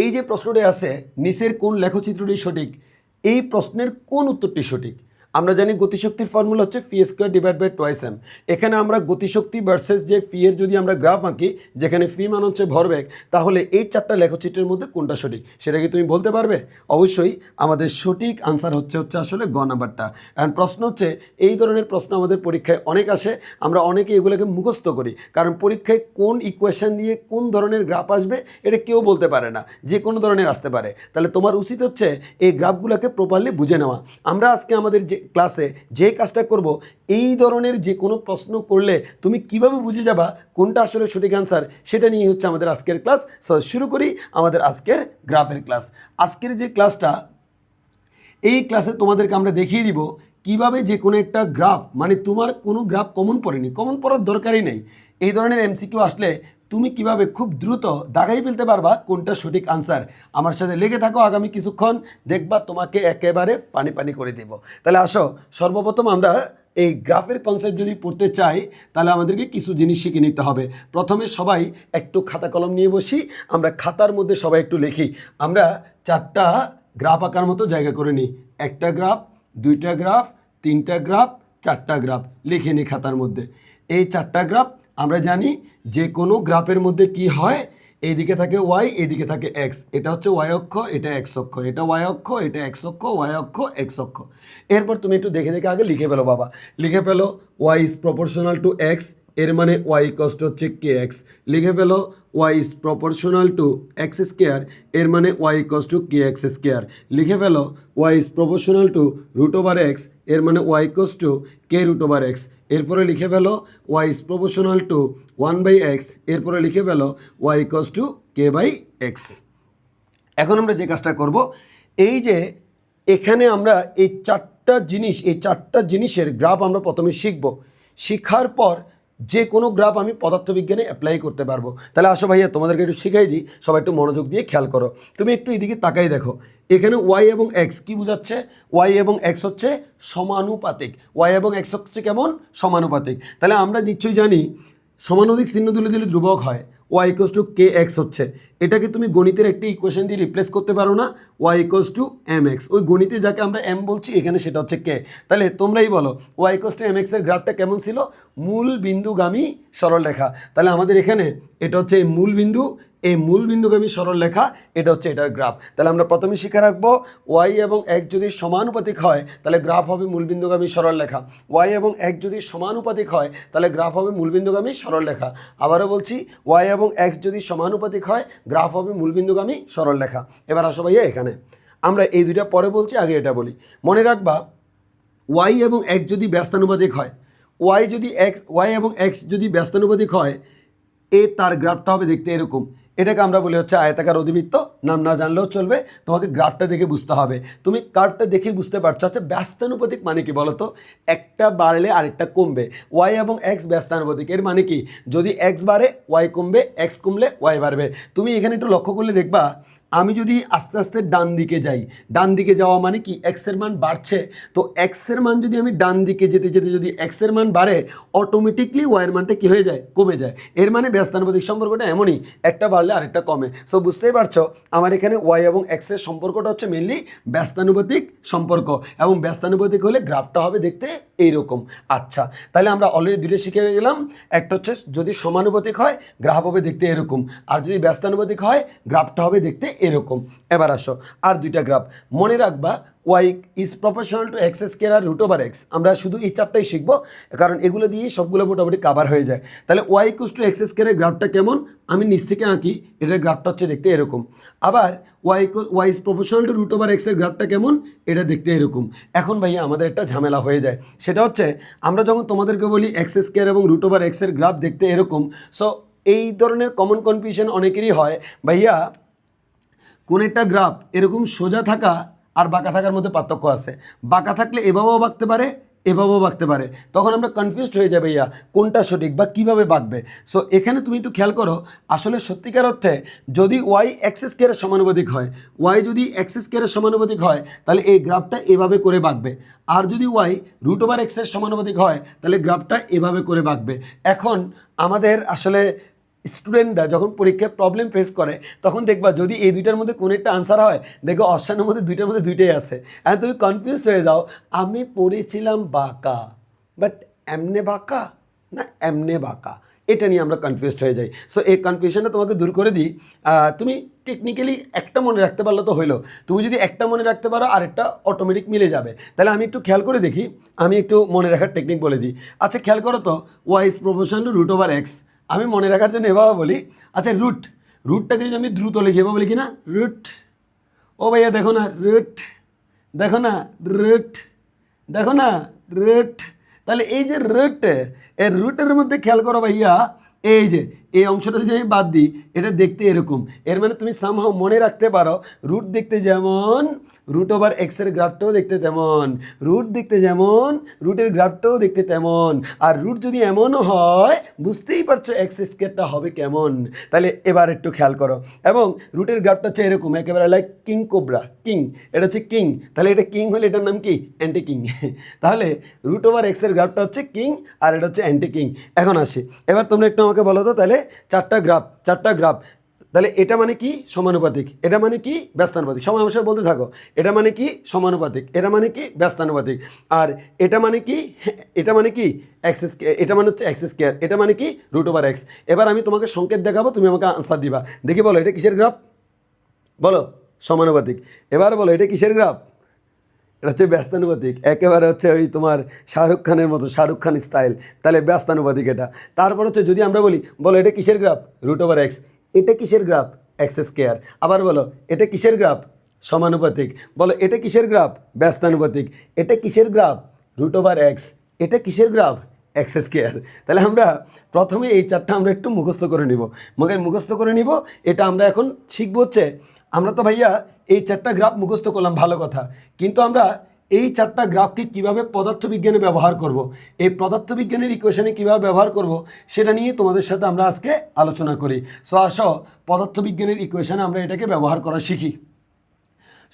এই যে প্রশ্নটি আছে নিচের কোন লেখচিত্রটি সঠিক, এই প্রশ্নের কোন উত্তরটি সঠিক? আমরা জানি গতিশক্তির ফর্মুলা হচ্ছে P square divide by twice M. এখানে আমরা গতিশক্তি ভার্সেস যে ফি এর যদি আমরা গ্রাফ আঁকি, যেখানে ফি মান হচ্ছে ভরবেগ, তাহলে এই চারটা লেখচিত্রের মধ্যে কোনটা সঠিক সেটা কি তুমি বলতে পারবে? অবশ্যই আমাদের সঠিক আনসার হচ্ছে আসলে গ নাম্বারটা। কারণ প্রশ্ন হচ্ছে এই ধরনের প্রশ্ন আমাদের পরীক্ষায় অনেক আসে, আমরা অনেকে এগুলোকে মুখস্থ করি, কারণ পরীক্ষায় কোন ইকুয়েশন দিয়ে কোন ধরনের গ্রাফ আসবে এটা কেউ বলতে পারে না, যে কোনো ধরনের আসতে পারে। তাহলে তোমার উচিত হচ্ছে এই গ্রাফগুলোকে প্রপারলি বুঝে নেওয়া। আমরা আজকে আমাদের যে ক্লাসে যে কাজটা করব, এই ধরনের যে কোনো প্রশ্ন করলে তুমি কিভাবে বুঝে যাবা কোনটা আসলে সঠিক আনসার, সেটা নিয়ে হচ্ছে আমাদের আজকের ক্লাস। সো শুরু করি আমাদের আজকের গ্রাফের ক্লাস। আজকের যে ক্লাসটা, এই ক্লাসে তোমাদেরকে আমরা দেখিয়ে দিব কিভাবে যে কোনো একটা গ্রাফ, মানে তোমার কোনো গ্রাফ কমন পড়েনি, কমন পড়ার দরকারই নেই, এই ধরনের এমসিকিউ আসলে তুমি কিভাবে খুব দ্রুত দাগাই ফেলতে পারবা কোনটা সঠিক আনসার। আমার সাথে লেগে থাকো, আগামী কিছুক্ষণ দেখবা তোমাকে একেবারে পানি পানি করে দেব। তাহলে আসো, সর্বপ্রথম আমরা এই গ্রাফের কনসেপ্ট যদি পড়তে চাই তাহলে আমাদেরকে কিছু জিনিস শিখে নিতে হবে। প্রথমে সবাই একটু খাতা কলম নিয়ে বসি, আমরা খাতার মধ্যে সবাই একটু লিখি। আমরা চারটা গ্রাফ আঁকার মতো জায়গা করে নিই। একটা গ্রাফ, দুইটা গ্রাফ, তিনটা গ্রাফ, চারটা গ্রাফ লিখে নিই খাতার মধ্যে। এই চারটা গ্রাফ আমরা জানি যে কোনো গ্রাফের মধ্যে কি হয়, এইদিকে থাকে ওয়াই, এইদিকে থাকে এক্স। এটা হচ্ছে ওয়াই অক্ষ, এটা এক্স অক্ষ, এটা ওয়াই অক্ষ, এটা এক্স অক্ষ, ওয়াই অক্ষ, এক্স অক্ষ। এরপর তুমি একটু দেখে দেখে আগে লিখে ফেলো বাবা, লিখে ফেলো y is proportional to x, এর মানে ওয়াই কস্ট হচ্ছে কে এক্স। লিখে ফেলো y is proportional to x square, এর মানে y cost to k x square. লিখে ফেলো y is proportional to root over x, এর মানে y cost to k root over x. এরপরে লিখে ফেলো y is proportional to 1/x, এরপরে লিখে ফেলো y cost to k by x. এখন আমরা যে কাজটা করব, এই যে এখানে আমরা এই চারটা জিনিস, এই চারটা জিনিসের গ্রাফ আমরা প্রথমে শিখব। শিখার পর যে কোনো গ্রাফ আমি পদার্থবিজ্ঞানে অ্যাপ্লাই করতে পারবো। তাহলে আসো ভাইয়া, তোমাদেরকে একটু শিখাই দিই, সবাই একটু মনোযোগ দিয়ে খেয়াল করো। তুমি একটু এদিকে তাকাই দেখো, এখানে ওয়াই এবং এক্স কী বোঝাচ্ছে? ওয়াই এবং এক্স হচ্ছে সমানুপাতিক। ওয়াই এবং এক্স হচ্ছে কেমন? সমানুপাতিক। তাহলে আমরা নিশ্চয়ই জানি সমানুপাতিক চিহ্ন তুলে দিলে ধ্রুবক হয়। Y equals to k x হচ্ছে, এটাকে তুমি গণিতের একটি ইকুয়েশন দিয়ে রিপ্লেস করতে পারো না? Y equals to m x, ওই গণিতে যাকে আমরা এম বলছি এখানে সেটা হচ্ছে কে। তাহলে তোমরাই বলো ওয়াই ইকোয়াস টু এম এক্সের গ্রাফটা কেমন ছিল? মূল বিন্দুগামী সরলরেখা। তাহলে আমাদের এখানে এটা হচ্ছে এই মূল বিন্দু, এই মূল বিন্দুগামী সরলরেখা, এটা হচ্ছে এটার গ্রাফ। তাহলে আমরা প্রথমে শিখে রাখবো ওয়াই এবং এক্স যদি সমানুপাতিক হয় তাহলে গ্রাফ হবে মূলবিন্দুগামী সরলরেখা। ওয়াই এবং এক্স যদি সমানুপাতিক হয় তাহলে গ্রাফ হবে মূলবিন্দুগামী সরলরেখা। আবারও বলছি, ওয়াই এবং এক্স যদি সমানুপাতিক হয় গ্রাফ হবে মূলবিন্দুগামী সরলরেখা। এবার আসো ভাইয়া, এখানে আমরা এই দুইটা পরে বলছি, আগে এটা বলি। মনে রাখবা, ওয়াই এবং এক্স যদি ব্যস্তানুপাতিক হয়, ওয়াই এবং এক্স যদি ব্যস্তানুপাতিক হয়, তার গ্রাফটা হবে দেখতে এরকম। এটাকে আমরা বলি হচ্ছে আয়তাকার অধিবৃত্ত। নাম না জানলেও চলবে, তোমাকে গ্রাফটা দেখে বুঝতে হবে। তুমি কার্ভটা দেখে বুঝতে পারছো। আচ্ছা, ব্যস্তানুপাতিক মানে কি বলো তো? একটা বাড়লে আরেকটা কমবে। ওয়াই এবং এক্স ব্যস্তানুপাতিক, এর মানে কি? যদি এক্স বাড়ে ওয়াই কমবে, এক্স কমলে ওয়াই বাড়বে। তুমি এখানে একটু লক্ষ্য করলে দেখবা, আমি যদি আস্তে আস্তে ডান দিকে যাই, ডান দিকে যাওয়া মানে কি? এক্সের মান বাড়ছে। তো এক্সের মান যদি আমি ডান দিকে যেতে যেতে যদি এক্সের মান বাড়ে, অটোমেটিকলি ওয়াইয়ের মানটা কী হয়ে যায়? কমে যায়। এর মানে ব্যস্তানুপাতিক সম্পর্কটা এমনই, একটা বাড়লে আরেকটা কমে। সো বুঝতেই পারছো, আমার এখানে ওয়াই এবং এক্সের সম্পর্কটা হচ্ছে মেনলি ব্যস্তানুপাতিক সম্পর্ক, এবং ব্যস্তানুপাতিক হলে গ্রাফটা হবে দেখতে এইরকম। আচ্ছা, তাহলে আমরা অলরেডি দুটো শিখে গেলাম। একটা হচ্ছে যদি সমানুপাতিক হয় গ্রাফ হবে দেখতে এরকম, আর যদি ব্যস্তানুপাতিক হয় গ্রাফটা হবে দেখতে এরকম। এবার আসো আর দুইটা গ্রাফ মনে রাখবা, y is proportional to x square আর রুট ওভার এক্স। আমরা শুধু এই চারটাই শিখবো, কারণ এগুলো দিয়ে সবগুলো মোটামুটি কাভার হয়ে যায়। তাহলে ওয়াই ইকুয়ালস টু এক্স স্কোয়ারের গ্রাফটা কেমন? আমি নিচ থেকে আঁকি, এটার গ্রাফটা হচ্ছে দেখতে এরকম। আবার y is proportional to root over এক্সের গ্রাফটা কেমন? এটা দেখতে এরকম। এখন ভাইয়া আমাদের একটা ঝামেলা হয়ে যায়, সেটা হচ্ছে আমরা যখন তোমাদেরকে বলি এক্স স্কোয়ার এবং রুট ওভার এক্সের গ্রাফ দেখতে এরকম, সো এই ধরনের কমন কনফিউশন অনেকেরই হয়, ভাইয়া কোন একটা গ্রাফ এরকম সোজা থাকা আর বাঁকা থাকার মধ্যে পার্থক্য আছে। বাঁকা থাকলে এভাবেও বাঁকতে পারে, এভাবেও বাঁকতে পারে। তখন আমরা কনফিউজড হয়ে যাবে ইয়া কোনটা সঠিক বা কীভাবে বাঁকবে। সো এখানে তুমি একটু খেয়াল করো, আসলে সত্যিকার অর্থে যদি ওয়াই এক্স স্কোয়ারের সমানুপাতিক হয়, ওয়াই যদি এক্স স্কোয়ারের সমানুপাতিক হয় তাহলে এই গ্রাফটা এভাবে করে বাঁকবে। আর যদি ওয়াই রুট ওভার এক্সের সমানুপাতিক হয় তাহলে গ্রাফটা এভাবে করে বাঁকবে। এখন আমাদের আসলে স্টুডেন্টরা যখন পরীক্ষায় প্রবলেম ফেস করে তখন দেখবা যদি এই দুইটার মধ্যে কোনো একটা আনসার হয় দেখো অপশানের মধ্যে দুইটার মধ্যে দুইটাই আছে, আর তুমি কনফিউজড হয়ে যাও আমি পড়েছিলাম বাঁকা, বাট এমনে বাঁকা না এমনে বাঁকা, এটা নিয়ে আমরা কনফিউজড হয়ে যাই। সো এই কনফিউশনটা তোমাকে দূর করে দিই। তুমি টেকনিক্যালি একটা মনে রাখতে পারলে তো হইলো, তুমি যদি একটা মনে রাখতে পারো আরেকটা অটোমেটিক মিলে যাবে। তাহলে আমি একটু খেয়াল করে দেখি, আমি একটু মনে রাখার টেকনিক বলে দিই। আচ্ছা খেয়াল করো তো, y is proportional to root over x. আমি মনে রাখার জন্য এভাবে বলি, আচ্ছা রুটটাকে যদি আমি দ্রুত লিখি এভাবে বলি কি না, রুট, ও ভাইয়া দেখো না রুট, দেখো না রুট, দেখো না রুট। তাহলে এই যে রুট, এর রুটের মধ্যে খেয়াল করো ভাইয়া, এই যে এই অংশটা যদি আমি বাদ দিই এটা দেখতে এরকম, এর মানে তুমি সামহাও মনে রাখতে পারো রুট দেখতে যেমন রুট ওভার এক্সের গ্রাফটাও দেখতে তেমন, রুট দেখতে যেমন রুটের গ্রাফটাও দেখতে তেমন, আর রুট যদি এমনও হয় বুঝতেই পারছো এক্স স্কোয়ারটা হবে কেমন। তাহলে এবার একটু খেয়াল করো, এবং রুটের গ্রাফটা হচ্ছে এরকম একেবারে লাইক কিং কোবরা, কিং, এটা হচ্ছে কিং, তাহলে এটা কিং হলে এটার নাম কি অ্যান্টি কিং। তাহলে রুট ওভার এক্সের গ্রাফটা হচ্ছে কিং আর এটা হচ্ছে অ্যান্টি কিং। এখন আসি, এবার তোমরা একটু আমাকে বলো তো, তাহলে চারটা গ্রাফ, তাহলে এটা মানে কি সমানুপাতিক, এটা মানে কি ব্যস্তানুপাতিক, সময় অবশ্যই বলতে থাকো, এটা মানে কি সমানুপাতিক, এটা মানে কি ব্যস্তানুপাতিক, আর এটা মানে কি, এটা মানে কি এক্স স্কোয়ার, এটা মানে হচ্ছে এক্স স্কোয়ার, এটা মানে কি রুট ওভার এক্স। এবার আমি তোমাকে সংকেত দেখাবো, তুমি আমাকে আনসার দিবা, দেখি বলো এটা কিসের গ্রাফ, বলো সমানুপাতিক। এবার বলো এটা কিসের গ্রাফ, এটা হচ্ছে ব্যস্তানুপাতিক, একেবারে হচ্ছে ওই তোমার শাহরুখ খানের মতো, শাহরুখ খান স্টাইল, তাহলে ব্যস্তানুপাতিক এটা। তারপর হচ্ছে যদি আমরা বলি, বলো এটা কিসের গ্রাফ, রুট ওভার এক্স, এটা কিসের গ্রাফ, এক্স স্কোয়ার। আবার বলো এটা কিসের গ্রাফ, সমানুপাতিক। বলো এটা কিসের গ্রাফ, ব্যস্তানুপাতিক। এটা কিসের গ্রাফ, রুট ওভার এক্স। এটা কিসের গ্রাফ, এক্স স্কোয়ার। তাহলে আমরা প্রথমে এই চারটা আমরা একটু মুখস্থ করে নিব, মুখস্থ করে নিব। এটা আমরা এখন শিখবো হচ্ছে, আমরা তো ভাইয়া এই চারটা গ্রাফ মুখস্থ করলাম ভালো কথা, কিন্তু আমরা এই চারটা গ্রাফকে কীভাবে পদার্থবিজ্ঞানে ব্যবহার করব, এই পদার্থবিজ্ঞানের ইকুয়েশনে কীভাবে ব্যবহার করব সেটা নিয়ে তোমাদের সাথে আমরা আজকে আলোচনা করি। সো আসো পদার্থবিজ্ঞানের ইকুয়েশনে আমরা এটাকে ব্যবহার করা শিখি।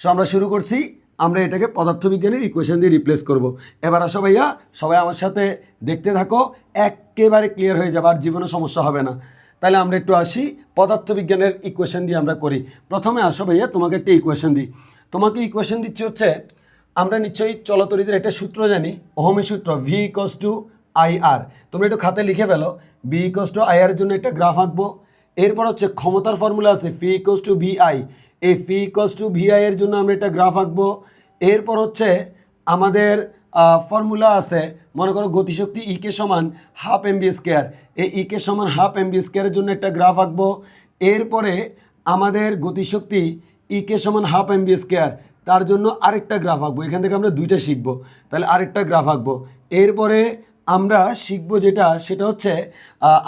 সো আমরা শুরু করছি, আমরা এটাকে পদার্থবিজ্ঞানের ইকুয়েশন দিয়ে রিপ্লেস করব। এবার আসো ভাইয়া সবাই আমার সাথে দেখতে থাকো, একেবারে ক্লিয়ার হয়ে যাবে, আর জীবনে সমস্যা হবে না। তাহলে আমরা একটু আসি পদার্থবিজ্ঞানের ইকুয়েশন দিয়ে আমরা করি। প্রথমে আসো ভাইয়া তোমাকে একটা ইকুয়েশন দিই, তোমাকে ইকুয়েশন দিচ্ছি হচ্ছে, আমরা নিশ্চয়ই চলতরিতের একটা সূত্র জানি, ওহমের সূত্র, ভি ইকস টু আই আর। তোমরা একটু খাতে লিখে ফেলো, ভি ইকস টু আই আর জন্য একটা গ্রাফ আঁকবো। এরপর হচ্ছে ক্ষমতার ফর্মুলা আছে ফি ইকস টু ভি আই, এই ফি ইকস টু ভি আই এর জন্য আমরা একটা গ্রাফ আঁকবো। এরপর হচ্ছে আমাদের ফর্মুলা আছে, মনে করো গতিশক্তি ইকে সমান হাফ এম বি স্কোয়ার, এই ইকে সমান হাফ এম বি স্কোয়ারের জন্য একটা গ্রাফ আঁকবো। এরপরে আমাদের গতিশক্তি ইকে সমান হাফ এম বি স্কোয়ার, তার জন্য আরেকটা গ্রাফ আঁকবো। এখান থেকে আমরা দুইটা শিখবো, তাহলে আরেকটা গ্রাফ আঁকবো। এরপরে আমরা শিখবো যেটা, সেটা হচ্ছে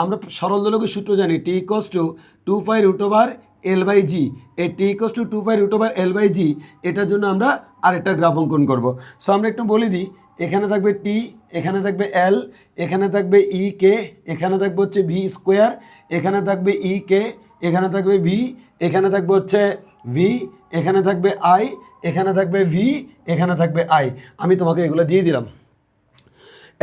আমরা সরল দোলকের সূত্র জানি, t equals to 2 pi root over l by g, এই t equals to 2 pi root over l by g, এটার জন্য আমরা আরেকটা গ্রাফ অঙ্কন করবো। সো আমরা একটু বলে দিই, এখানে থাকবে টি, এখানে থাকবে এল, এখানে থাকবে ই কে, এখানে থাকবে হচ্ছে ভি স্কোয়ার, এখানে থাকবে ই কে, এখানে থাকবে ভি, এখানে থাকবে হচ্ছে ভি, এখানে থাকবে আই, এখানে থাকবে ভি, এখানে থাকবে আই। আমি তোমাকে এগুলো দিয়ে দিলাম।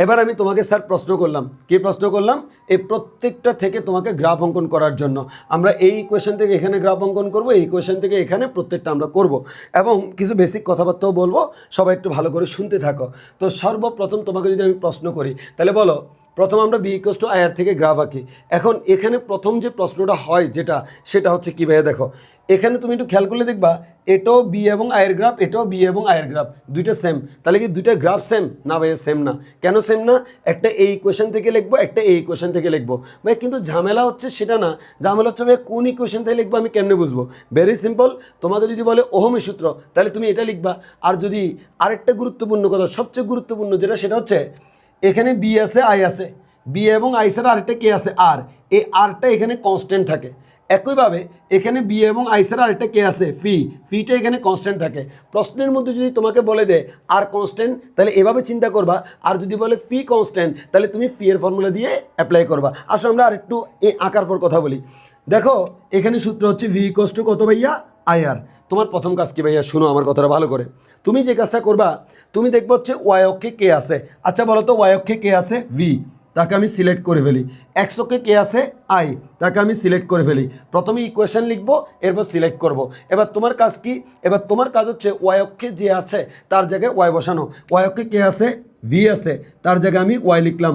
এবার আমি তোমাকে স্যার প্রশ্ন করলাম, কি প্রশ্ন করলাম, এই প্রত্যেকটা থেকে তোমাকে গ্রাফ অঙ্কন করার জন্য আমরা এই ইকুয়েশন থেকে এখানে গ্রাফ অঙ্কন করব, এই ইকুয়েশন থেকে এখানে প্রত্যেকটা আমরা করব, এবং কিছু বেসিক কথাবার্তাও বলবো, সবাই একটু ভালো করে শুনতে থাকো। তো সর্বপ্রথম তোমাকে যদি আমি প্রশ্ন করি, তাহলে বলো প্রথম আমরা বি ইকুয়ালস টু আই আর থেকে গ্রাফ আঁকি। এখন এখানে প্রথম যে প্রশ্নটা হয় যেটা, সেটা হচ্ছে কী ভাইয়া, দেখো এখানে তুমি একটু খেয়াল করলে দেখবা এটাও বি এবং আয়ের গ্রাফ, এটাও বি এবং আয়ের গ্রাফ, দুইটা সেম। তাহলে কি দুইটা গ্রাফ সেম? না ভাইয়া সেম না। কেন সেম না? একটা এই ইকুয়েশন থেকে লিখবো, একটা এই ইকুয়েশন থেকে লিখবো। ভাই কিন্তু ঝামেলা হচ্ছে সেটা না, ঝামেলা হচ্ছে ভাই কোন ইকুয়েশন থেকে লিখবো আমি কেমনে বুঝবো? ভেরি সিম্পল, তোমাকে যদি বলে ওহমের সূত্র তাহলে তুমি এটা লিখবা। আর যদি আরেকটা গুরুত্বপূর্ণ কথা, সবচেয়ে গুরুত্বপূর্ণ যেটা, সেটা হচ্ছে এখানে বি আছে আই আছে, বি এবং আই ছাড়া আরেকটা কে আছে আর, এই আরটা এখানে কনস্ট্যান্ট থাকে। একইভাবে এখানে বি এবং আই ছাড়া আরেকটা কে আছে ফি, ফিটা এখানে কনস্ট্যান্ট থাকে। প্রশ্নের মধ্যে যদি তোমাকে বলে দেয় আর কনস্ট্যান্ট, তাহলে এভাবে চিন্তা করবা, আর যদি বলে ফি কনস্ট্যান্ট তাহলে তুমি ফি এর ফর্মুলা দিয়ে অ্যাপ্লাই করবা। আসলে আমরা আরেকটু এই আঁকার পর কথা বলি। দেখো এখানে সূত্র হচ্ছে ভি ইকুয়ালস টু কত ভাইয়া, আই আর। তোমার প্রথম কাজ কি ভাইয়া, শোনো আমার কথাটা ভালো করে। তুমি যে কাজটা করবা, তুমি দেখবো হচ্ছে ওয়াই অক্ষে কে আছে। আচ্ছা বলো তো ওয়াই অক্ষে কে আছে, ভি। তাকে আমি সিলেক্ট করে ফেলি, এক্স অক্ষে কে আছে আই, তাকে আমি সিলেক্ট করে ফেলি। প্রথমে ইকুয়েশন লিখবো, এরপর সিলেক্ট করব। এবার তোমার কাজ কি? এবার তোমার কাজ হচ্ছে ওয়াই অক্ষে যে আছে তার জায়গায় ওয়াই বসানো। ওয়াই অক্ষে কে আছে ভি আছে, তার জায়গায় আমি ওয়াই লিখলাম,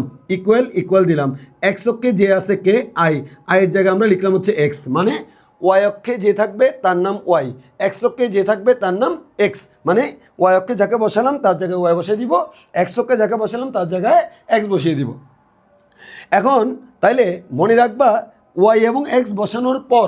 ইকুয়াল দিলাম। এক্স অক্ষে যে আছে কে আই, আইয়ের জায়গায় আমরা লিখলাম হচ্ছে এক্স, মানে ওয়াই অক্ষে যে থাকবে তার নাম ওয়াই, এক্স অক্ষে যে থাকবে তার নাম এক্স, মানে ওয়াই অক্ষে যাকে বসালাম তার জায়গায় ওয়াই বসিয়ে দিব, এক্স অক্ষে যাকে বসালাম তার জায়গায় এক্স বসিয়ে দিব। এখন তাইলে মনে রাখবা ওয়াই এবং এক্স বসানোর পর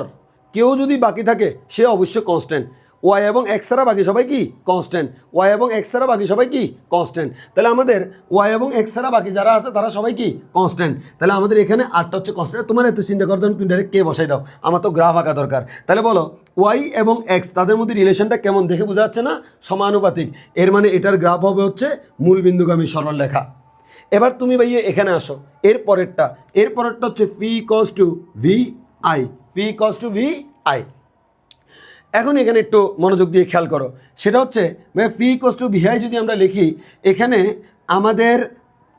কেউ যদি বাকি থাকে সে অবশ্যই কনস্ট্যান্ট। ওয়াই এবং এক্স ছাড়া বাকি সবাই কি কনস্ট্যান্ট, ওয়াই এবং এক্স ছাড়া বাকি সবাই কি কনস্ট্যান্ট। তাহলে আমাদের ওয়াই এবং এক্স ছাড়া বাকি যারা আছে তারা সবাই কি কনস্ট্যান্ট। তাহলে আমাদের এখানে আটটা হচ্ছে কনস্ট্যান্ট। তোমার এত চিন্তা করতে তুমি ডাইরেক্ট কে বসাই দাও, আমার তো গ্রাফ আঁকা দরকার। তাহলে বলো ওয়াই এবং এক্স তাদের মধ্যে রিলেশনটা কেমন, দেখে বোঝা যাচ্ছে না? সমানুপাতিক। এর মানে এটার গ্রাফ হবে হচ্ছে মূলবিন্দুগামী সরলরেখা। এবার তুমি ভাইয়া এখানে আসো, এর পরেরটা হচ্ছে P equals to V I, P equals to V I. এখন এখানে একটু মনোযোগ দিয়ে খেয়াল করো, সেটা হচ্ছে ভাই ফি ইকুয়ালস টু ভি আই যদি আমরা লিখি, এখানে আমাদের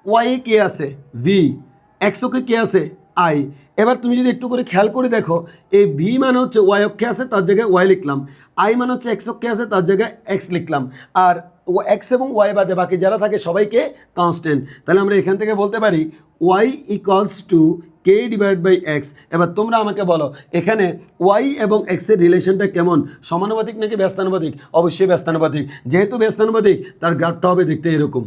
ওয়াই কে আছে ভি, এক্স অক্ষে কে আছে আই। এবার তুমি যদি একটু করে খেয়াল করে দেখো, এই ভি মানে হচ্ছে ওয়াই অক্ষে আছে তার জায়গায় ওয়াই লিখলাম, আই মানে হচ্ছে এক্স অক্ষে আছে তার জায়গায় এক্স লিখলাম, আর এক্স এবং ওয়াই বাদে বাকি যারা থাকে সবাইকে কনস্ট্যান্ট। তাহলে আমরা এখান থেকে বলতে পারি y equals to k divide by x. এবার তোমরা আমাকে বলো এখানে ওয়াই এবং এক্সের রিলেশনটা কেমন, সমানুপাতিক নাকি ব্যস্তানুপাতিক? অবশ্যই ব্যস্তানুপাতিক। যেহেতু ব্যস্তানুপাতিক তার গ্রাফটা হবে দেখতে এরকম।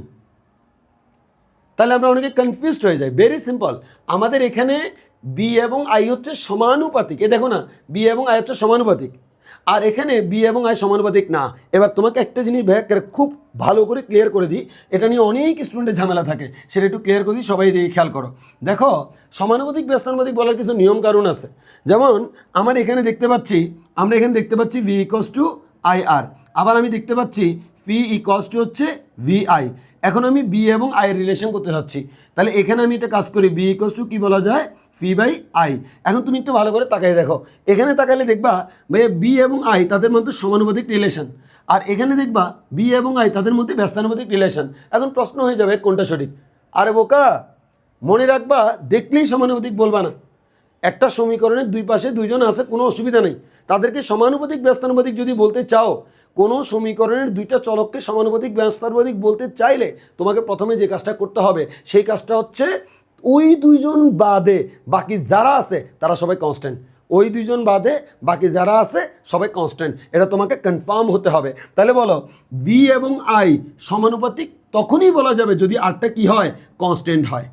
তাহলে আমরা অনেকে কনফিউজড হয়ে যাই। ভেরি সিম্পল, আমাদের এখানে বি এবং আই হচ্ছে সমানুপাতিক। এ দেখো না, বি এবং আই হচ্ছে সমানুপাতিক, আর এখানে বি এবং আই সমানুপাতিক না। এবার তোমাকে একটা জিনিস খুব ভালো করে ক্লিয়ার করে দিই, এটা নিয়ে অনেক স্টুডেন্টের ঝামেলা থাকে, সেটা একটু ক্লিয়ার করে দিই, সবাই দিয়ে খেয়াল করো। দেখো সমানুপাতিক ব্যস্তানুপাতিক বলার কিছু নিয়ম কারণ আছে। যেমন আমরা এখানে দেখতে পাচ্ছি ভি ইকুয়ালস টু আই আর, আবার আমি দেখতে পাচ্ছি ফি ইকুয়ালস টু হচ্ছে ভি আই। এখন আমি বি এবং আইয়ের রিলেশন করতে চাচ্ছি, তাহলে এখানে আমি একটা কাজ করি, বি ইকুয়ালস টু কী বলা যায় ফি বাই আই। এখন তুমি একটু ভালো করে তাকাই দেখো, এখানে তাকালে দেখবা ভাই বি এবং আই তাদের মধ্যে সমানুপাতিক রিলেশন, আর এখানে দেখবা বি এবং আই তাদের মধ্যে ব্যস্তানুপাতিক রিলেশন। এখন প্রশ্ন হয়ে যাবে কোনটা সঠিক? আরে বোকা, মনে রাখবা দেখলেই সমানুপাতিক বলবা না। একটা সমীকরণের দুই পাশে দুইজন আছে, কোনো অসুবিধা নেই, তাদেরকে সমানুপাতিক ব্যস্তানুপাতিক যদি বলতে চাও, কোনো সমীকরণের দুইটা চলককে সমানুপাতিক ব্যস্তানুপাতিক বলতে চাইলে তোমাকে প্রথমে যে কাজটা করতে হবে সেই কাজটা হচ্ছে ওই দুইজন বাদে বাকি যারা আছে তারা সবাই কনস্ট্যান্ট, ওই দুইজন বাদে বাকি যারা আছে সবাই কনস্ট্যান্ট, এটা তোমাকে কনফার্ম হতে হবে। তাহলে বলো ভি এবং আই সমানুপাতিক তখনই বলা যাবে যদি আরটা কি হয় কনস্ট্যান্ট হয়।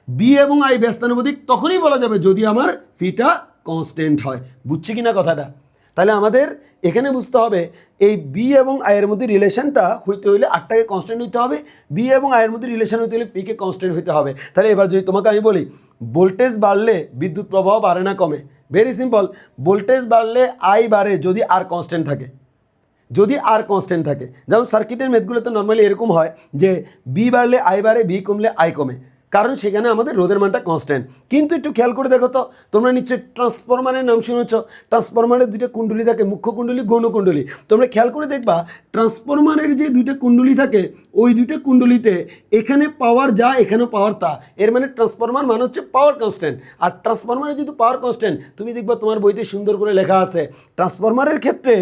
বি এবং আই ব্যস্তানুপাতিক তখনই বলা যাবে যদি আমার ফিটা কনস্ট্যান্ট হয়। বুঝছি কিনা কথাটা? তাহলে আমাদের এখানে বুঝতে হবে এই বি এবং আয়ের মধ্যে রিলেশনটা হইতে হইলে আরটাকে কনস্ট্যান্ট হইতে হবে, বি এবং আয়ের মধ্যে রিলেশন হইতে হলে ফিকে কনস্ট্যান্ট হইতে হবে। তাহলে এবার যদি তোমাকে আমি বলি ভোল্টেজ বাড়লে বিদ্যুৎ প্রবাহ বাড়ে না কমে? ভেরি সিম্পল, ভোল্টেজ বাড়লে আই বাড়ে যদি আর কনস্ট্যান্ট থাকে, যেমন সার্কিটের মেথগুলোতে নর্মালি এরকম হয় যে বি বাড়লে আই বাড়ে, বি কমলে আই কমে, কারণ সেখানে আমাদের রোধের মানটা কনস্ট্যান্ট। কিন্তু একটু খেয়াল করে দেখো তো, তোমরা নিশ্চয়ই ট্রান্সফরমারের নাম শুনেছ, ট্রান্সফরমারের দুইটা কুণ্ডলী থাকে, মুখ্য কুণ্ডলী গৌণ কুণ্ডলী। তোমরা খেয়াল করে দেখবা ট্রান্সফরমারের যে দুইটা কুণ্ডলী থাকে ওই দুইটা কুণ্ডলীতে এখানে পাওয়ার যা এখানেও পাওয়ার তা, এর মানে ট্রান্সফরমার মানে হচ্ছে পাওয়ার কনস্ট্যান্ট। আর ট্রান্সফরমারের যেহেতু পাওয়ার কনস্ট্যান্ট, তুমি দেখবা তোমার বইতে সুন্দর করে লেখা আছে ট্রান্সফরমারের ক্ষেত্রে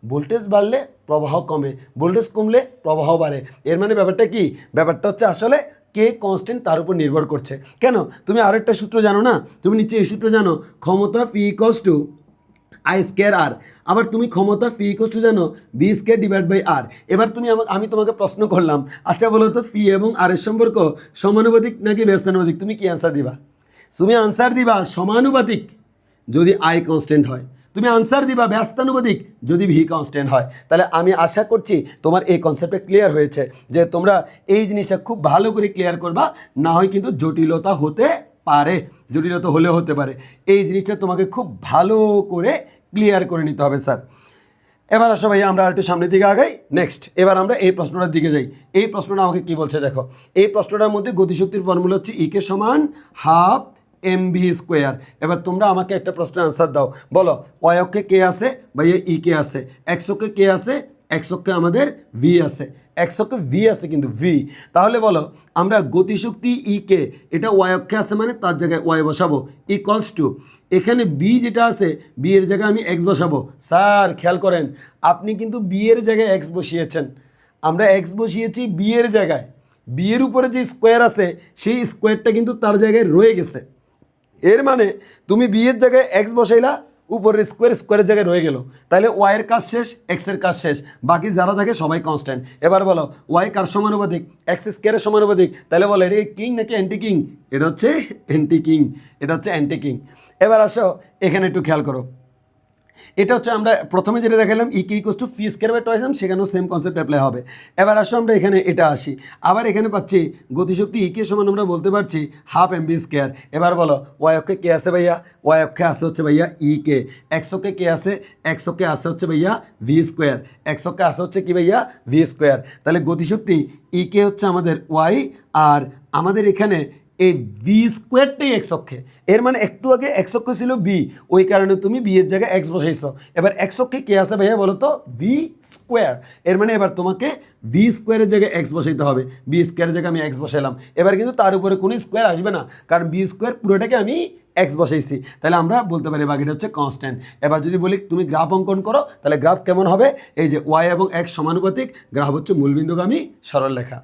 ভোল্টেজ বাড়লে প্রবাহ কমে, ভোল্টেজ কমলে প্রবাহ বাড়ে। এর মানে ব্যাপারটা কি? ব্যাপারটা হচ্ছে আসলে কে কনস্ট্যান্ট তার উপর নির্ভর করছে। কেন? তুমি আরেকটা সূত্র জানো না? তুমি নিচে এই সূত্র জানো, ক্ষমতা ফি ইকুয়ালস টু আই স্কোয়ার আর। আবার তুমি ক্ষমতা ফি ইকুয়ালস টু জানো বি স্কোয়ার ডিভাইড বাই আর। এবার আমি তোমাকে প্রশ্ন করলাম, আচ্ছা বলো তো ফি এবং আর এর সম্পর্ক সমানুপাতিক নাকি ব্যস্তানুপাতিক? তুমি কি অ্যান্সার দিবা? তুমি আনসার দিবা সমানুপাতিক যদি আই কনস্ট্যান্ট হয়, তুমি আনসার দিবা ব্যস্তানুপাতিক যদি ভি কনস্ট্যান্ট হয়। তাহলে আমি আশা করছি তোমার এই কনসেপ্টটা ক্লিয়ার হয়েছে, যে তোমরা এই জিনিসটা খুব ভালো করে ক্লিয়ার করবা, না হয় কিন্তু জটিলতা হতে পারে, জটিলতা হলেও হতে পারে। এই জিনিসটা তোমাকে খুব ভালো করে ক্লিয়ার করে নিতে হবে স্যার। এবার আসো ভাইয়া আমরা একটু সামনের দিকে আগাই। নেক্সট এবার আমরা এই প্রশ্নটার দিকে যাই। এই প্রশ্নটা আমাকে কি বলছে দেখো, এই প্রশ্নটার মধ্যে গতিশক্তির ফর্মুলা হচ্ছে ইকে সমান হাফ এম ভি স্কোয়ার। এবার তোমরা আমাকে একটা প্রশ্নের আনসার দাও, বলো ওয়াই অক্ষে কে আছে ভাইয়া ই কে আছে, এক্স অক্ষে কে আছে এক্স অক্ষে আমাদের ভি আছে, এক্স অক্ষে ভি আছে কিন্তু ভি। তাহলে বলো আমরা গতিশক্তি ই কে এটা ওয়াই অক্ষে আছে মানে তার জায়গায় ওয়াই বসাবো ইকুয়ালস টু এখানে বি যেটা আছে বি এর জায়গায় আমি এক্স বসাবো। স্যার খেয়াল করেন আপনি কিন্তু বি এর জায়গায় এক্স বসিয়েছেন, আমরা এক্স বসিয়েছি বি এর জায়গায়, বি এর উপরে যে স্কোয়ার আছে সেই স্কোয়ারটা কিন্তু তার জায়গায় রয়ে গেছে। এর মানে তুমি বি এর জায়গায় এক্স বসাইলা, উপরের স্কোয়ারের জায়গায় রয়ে গেল, তাহলে ওয়াইয়ের কাজ শেষ, এক্সের কাজ শেষ, বাকি যারা থাকে সবাই কনস্ট্যান্ট। এবার বলো ওয়াই কার সমানুপাতিক, এক্স স্কোয়ারের সমানুপাতিক, তাহলে বলো এটা কিং নাকি অ্যান্টি কিং? এটা হচ্ছে অ্যান্টি কিং, এটা হচ্ছে অ্যান্টি কিং। এবার আসো এখানে একটু খেয়াল করো, এটা হচ্ছে আমরা প্রথমে যেটা দেখালাম E K equals to P square by twice M, সেখানেও সেম কনসেপ্ট অ্যাপ্লাই হবে। এবার আসো আমরা এখানে এটা আসি, আবার এখানে পাচ্ছি গতিশক্তি ই কে সমান আমরা বলতে পারছি হাফ এম বি স্কোয়ার। এবার বলো ওয়াই অক্ষে কে আছে ভাইয়া, ওয়াই অক্ষে আছে হচ্ছে ভাইয়া ই কে, এক্স অক্ষে কে আছে, এক্স অক্ষে আছে হচ্ছে ভাইয়া ভি স্কোয়ার, এক্স অক্ষে আছে হচ্ছে কি ভাইয়া ভি স্কোয়ার। তাহলে গতিশক্তি ই কে হচ্ছে আমাদের ওয়াই, আর আমাদের এখানে এই ভি স্কোয়ারটাই এক্স অক্ষে, এর মানে একটু আগে এক্স অক্ষ ছিল বি, ওই কারণে তুমি বি এর জায়গায় এক্স বসাইছো। এবার এক্স অক্ষে কে আছে ভাইয়া বলো তো ভি স্কোয়ার, এর মানে এবার তোমাকে ভি স্কোয়ারের জায়গায় এক্স বসাইতে হবে, বি স্কোয়ারের জায়গায় আমি এক্স বসাইলাম। এবার কিন্তু তার উপরে কোনো স্কোয়ার আসবে না, কারণ বি স্কোয়ার পুরোটাকে আমি এক্স বসাইছি, তাহলে আমরা বলতে পারি বাকিটা হচ্ছে কনস্ট্যান্ট। এবার যদি বলি তুমি গ্রাফ অঙ্কন করো, তাহলে গ্রাফ কেমন হবে? এই যে ওয়াই এবং এক্স সমানুপাতিক, গ্রাফ হচ্ছে মূলবিন্দুগামী সরলরেখা।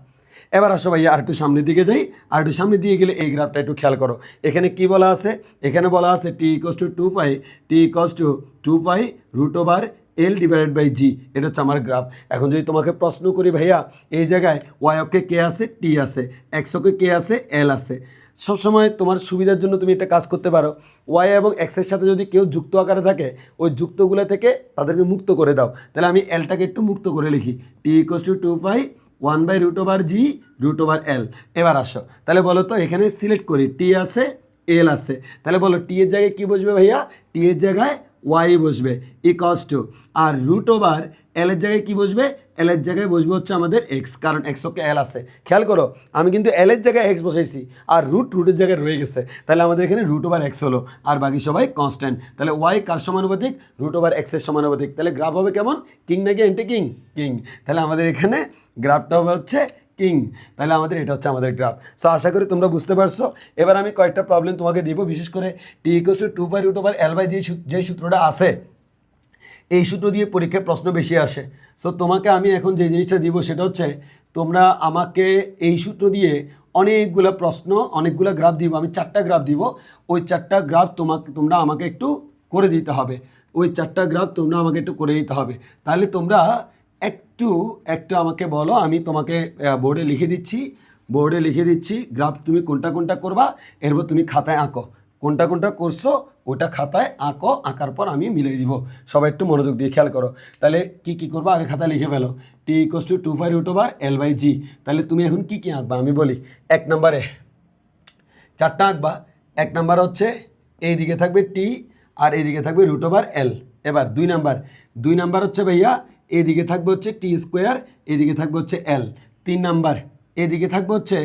এবার আসো ভাইয়া আর একটু সামনের দিকে যাই, আর একটু সামনের দিকে গেলে এই গ্রাফটা একটু খেয়াল করো, এখানে কি বলা আছে, এখানে বলা আছে t equals to 2 pi, t equals to 2 pi root over l divided by g, এটা হচ্ছে আমার গ্রাফ। এখন যদি তোমাকে প্রশ্ন করি ভাইয়া এই জায়গায় ওয়াই অক্ষে কে আছে, টি আছে, এক্স অক্ষে কে আছে, এল আছে, সবসময় তোমার সুবিধার জন্য তুমি একটা কাজ করতে পারো, ওয়াই এবং এক্সের সাথে যদি কেউ যুক্ত আকারে থাকে ওই যুক্তগুলো থেকে তাদেরকে মুক্ত করে দাও, তাহলে আমি এলটাকে একটু মুক্ত করে লিখি, t equals to 2 pi 1 by root over g root over l. এবার আসো তাহলে বলো তো এখানে সিলেক্ট করি টি আছে এল আছে, তাহলে বলো টি এর জায়গায় কী বসবে ভাইয়া, টি এর জায়গায় ওয়াই বসবে ইকস টু, আর রুট ওভার এল এর জায়গায় কী বসবে, এল এর জায়গায় বসবে হচ্ছে আমাদের এক্স, কারণ এক্স ওকে এল আছে। খেয়াল করো আমি কিন্তু এল এর জায়গায় এক্স বসাইছি আর রুটের জায়গায় রয়ে গেছে, তাহলে আমাদের এখানে রুট ওভার এক্স হলো, আর বাকি সবাই কনস্ট্যান্ট। তাহলে ওয়াই কার সমানুপাতিক, রুট ওভার এক্সের সমানুপাতিক, তাহলে গ্রাফ হবে কেমন, কিং নাকি অ্যান্টি কিং? কিং। তাহলে আমাদের এখানে গ্রাফটা হবে হচ্ছে কিং, তাহলে আমাদের এটা হচ্ছে আমাদের গ্রাফ। সো আশা করি তোমরা বুঝতে পারছো। এবার আমি কয়েকটা প্রবলেম তোমাকে দিব, বিশেষ করে t equals to 2 pi root over l by যে সূত্রটা আছে এই সূত্র দিয়ে পরীক্ষায় প্রশ্ন বেশি আসে। সো তোমাকে আমি এখন যে জিনিসটা দিব সেটা হচ্ছে তোমরা আমাকে এই সূত্র দিয়ে অনেকগুলো প্রশ্ন অনেকগুলো গ্রাফ দিব, আমি 4টা গ্রাফ দিব, ওই 4টা গ্রাফ তোমরা আমাকে একটু করে দিতে হবে, ওই 4টা গ্রাফ তোমরা আমাকে একটু করে দিতে হবে। তাহলে তোমরা একটু একটু আমাকে বলো, আমি তোমাকে বোর্ডে লিখে দিচ্ছি গ্রাফ তুমি কোনটা কোনটা করবা, এরপর তুমি খাতায় আঁকো, কোনটা কোনটা করছো ওটা খাতায় আঁকো, আঁকার পর আমি মিলিয়ে দিব। সবাই একটু মনোযোগ দিয়ে খেয়াল করো। তাহলে কি করবো আগে খাতায় লিখে ফেলো, t equals to 2 pi root over l by g. তাহলে তুমি এখন কি আঁকবা আমি বলি, 1 নম্বরে 4টা আঁকবা। 1 নাম্বার হচ্ছে এই দিকে থাকবে টি আর এইদিকে থাকবে রুট ওভার এল। এবার 2 নাম্বার হচ্ছে ভাইয়া এইদিকে থাকবে হচ্ছে টি স্কোয়ার, এদিকে থাকবে হচ্ছে এল। 3 নাম্বার এদিকে থাকবে হচ্ছে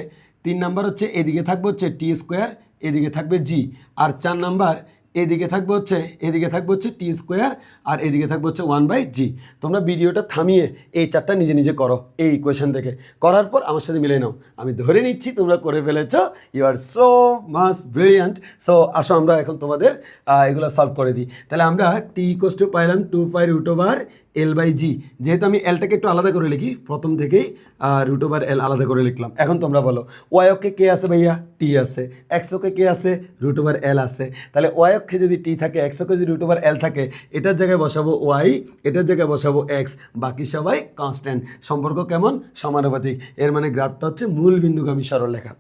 এদিকে থাকবে হচ্ছে টি স্কোয়ার, এদিকে থাকবে জি। আর 4 নাম্বার এদিকে থাকবে হচ্ছে টি স্কোয়ার আর এদিকে থাকবে হচ্ছে 1 বাই জি। তোমরা ভিডিওটা থামিয়ে এই 4টা নিজে নিজে করো এই ইকুয়েশন থেকে, করার পর আমার সাথে মিলে নাও। আমি ধরে নিচ্ছি তোমরা করে ফেলেছ, you are so much brilliant. So আসো আমরা এখন তোমাদের এগুলো সলভ করে দিই। তাহলে আমরা টি ইকুয়ালস টু পাইলাম 2 pi root over l by জি, যেহেতু আমি এলটাকে একটু আলাদা করে লিখি প্রথম থেকেই রুট ওভার এল আলাদা করে লিখলাম। এখন তোমরা বলো ওয়াই অক্ষে কে আছে ভাইয়া, টি আছে, এক্স অক্ষে কে আছে, রুট ওভার এল আছে। তাহলে ওয়াই অক্ষে যদি টি থাকে, এক্স অক্ষে যদি রুট ওভার এল থাকে, এটার জায়গায় বসাবো ওয়াই, এটার জায়গায় বসাবো এক্স, বাকি সবাই কনস্ট্যান্ট। সম্পর্ক কেমন, সমানুপাতিক। এর মানে গ্রাফটা হচ্ছে মূল বিন্দুগামী সরলরেখা।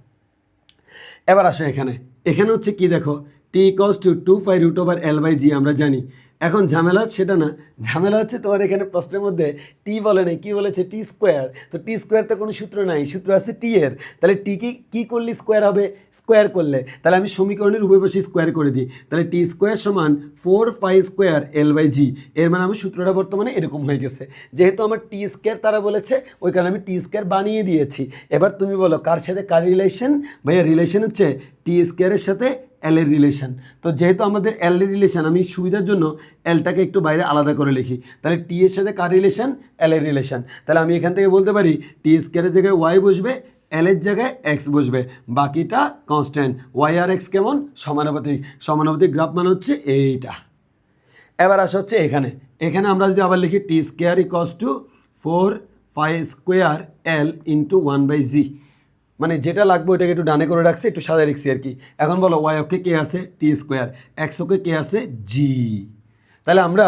এবার আসো এখানে হচ্ছে কি দেখো, t equals to 2 pi root over l by g আমরা জানি। এখন ঝামেলা সেটা না, ঝামেলা হচ্ছে তোমার এখানে প্রশ্নের মধ্যে টি বলে নেই, কী বলেছে, টি স্কোয়ার। তো টি স্কোয়ার তো কোনো সূত্র নাই, সূত্র আছে টি এর। তাহলে টি কী করলে স্কোয়ার হবে, স্কোয়ার করলে তাহলে আমি সমীকরণের উভয় পাশে স্কোয়ার করে দিই, তাহলে টি স্কোয়ার সমান 4 পাই স্কোয়ার এল বাই জি। এর মানে আমার সূত্রটা বর্তমানে এরকম হয়ে গেছে, যেহেতু আমার টি স্কোয়ার তারা বলেছে ওই কারণে আমি টি স্কোয়ার বানিয়ে দিয়েছি। এবার তুমি বলো কার সাথে কার রিলেশন, ভাইয়া রিলেশন হচ্ছে টি স্কোয়ারের সাথে এল এর রিলেশন। তো যেহেতু আমাদের এল এর রিলেশন, আমি সুবিধার জন্য এলটাকে একটু বাইরে আলাদা করে লিখি। তাহলে টি এর সাথে কার রিলেশন? এল এর রিলেশন। তাহলে আমি এখান থেকে বলতে পারি টি স্কোয়ারের জায়গায় ওয়াই বসবে, এল এর জায়গায় এক্স বসবে, বাকিটা কনস্ট্যান্ট। ওয়াই আর এক্স কেমন? সমানুপাতিক। সমানুপাতিক গ্রাফ মানে হচ্ছে এইটা। এবার আসা হচ্ছে এখানে আমরা যদি আবার লিখি t square equals to 4 pi square l into 1/g, মানে যেটা লাগবে ওইটাকে একটু ডানে করে রাখছি, একটু সাদা লিখছি আর কি। এখন বলো ওয়াই অক্ষে কে আছে? টি স্কোয়ার। এক্স অক্ষে কে আছে? জি। তাহলে আমরা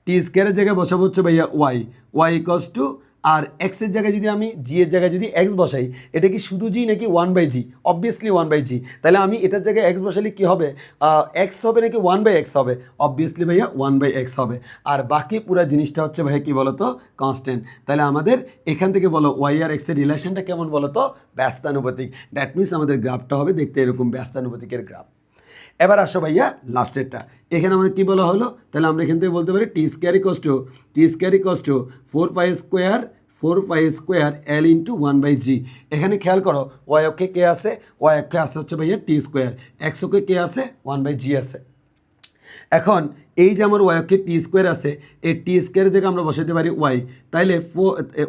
টি স্কোয়ারের জায়গায় বসাবো হচ্ছে ভাইয়া ওয়াই ইকস টু, আর এক্সের জায়গায় যদি আমি জি এর জায়গায় যদি এক্স বসাই, এটা কি শুধু জি নাকি 1/g? Obviously 1/g। তাহলে আমি এটার জায়গায় এক্স বসালে কী হবে? এক্স হবে নাকি 1/x হবে? অবভিয়াসলি ভাইয়া 1/x হবে। আর বাকি পুরো জিনিসটা হচ্ছে ভাইয়া কী বলো তো? কনস্ট্যান্ট। তাহলে আমাদের এখান থেকে বলো ওয়াই আর এক্সের রিলেশনটা কেমন বলো তো? ব্যস্তানুপাতিক। দ্যাট মিনস আমাদের গ্রাফটা হবে দেখতে এরকম ব্যস্তানুপাতিকের গ্রাফ। এবার আসো ভাইয়া লাস্টেরটা। এখানে আমাদের কী বলা হলো? তাহলে আমরা এখান থেকে বলতে পারি t square equals to 4 pi square l into 1/g। এখানে খেয়াল করো ওয়াই অক্ষে কে আছে? ওয়াই অক্ষে আছে হচ্ছে ভাইয়া টি স্কোয়ার, এক্স অক্ষে কে আছে? 1/g আছে। এখন এই যে আমার ওয়াই অক্ষে টি স্কোয়ার আছে, এই টি স্কোয়ারের জায়গায় আমরা বসাতে পারি ওয়াই। তাইলে